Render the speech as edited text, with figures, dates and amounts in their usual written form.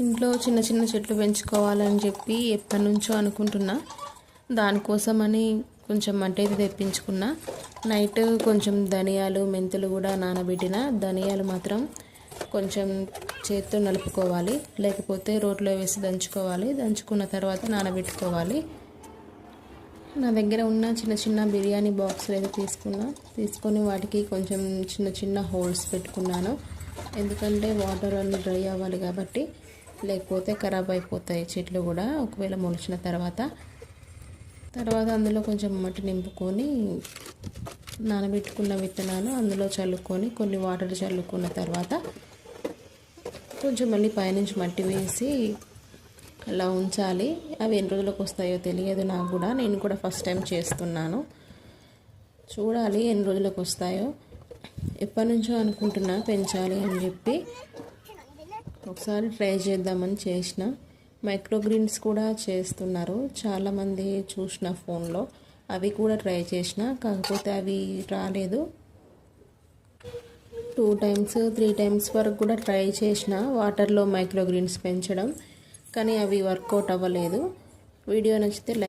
ఇంట్లో చిన్న చిన్న చెట్లు పెంచుకోవాలని చెప్పి ఎప్పటి నుంచో అనుకుంటున్నా. దానికోసమని కొంచెం మట్టి అయితే తెప్పించుకున్నా. నైట్ కొంచెం ధనియాలు మెంతులు కూడా నానబెట్టిన. ధనియాలు మాత్రం కొంచెం చేత్తో నలుపుకోవాలి, లేకపోతే రోట్లో వేసి దంచుకోవాలి. దంచుకున్న తర్వాత నానబెట్టుకోవాలి. నా దగ్గర ఉన్న చిన్న చిన్న బిర్యానీ బాక్సులు అయితే తీసుకొని వాటికి కొంచెం చిన్న చిన్న హోల్స్ పెట్టుకున్నాను. ఎందుకంటే వాటర్ అన్నీ డ్రై అవ్వాలి కాబట్టి, లేకపోతే ఖరాబ్ అయిపోతాయి చెట్లు కూడా ఒకవేళ మొలిచిన తర్వాత. అందులో కొంచెం మట్టి నింపుకొని నానబెట్టుకున్న విత్తనాలు అందులో చల్లుకొని కొన్ని వాటర్ చల్లుకున్న తర్వాత కొంచెం మళ్ళీ పైనుంచి మట్టి వేసి అలా ఉంచాలి. అవి ఎన్ని రోజులకు వస్తాయో తెలియదు నాకు కూడా. నేను కూడా ఫస్ట్ టైం చేస్తున్నాను. చూడాలి ఎన్ని రోజులకు వస్తాయో. ఎప్పటి నుంచో అనుకుంటున్నా పెంచాలి అని చెప్పి. ఒకసారి ట్రై చేద్దామని చేసిన. మైక్రోగ్రీన్స్ కూడా చేస్తున్నారు చాలామంది చూసిన ఫోన్లో. అవి కూడా ట్రై చేసిన, కాకపోతే అవి రాలేదు. 2 times 3 times వరకు కూడా ట్రై చేసిన వాటర్లో మైక్రోగ్రీన్స్ పెంచడం, కానీ అవి వర్కౌట్ అవ్వలేదు. వీడియో నచ్చితే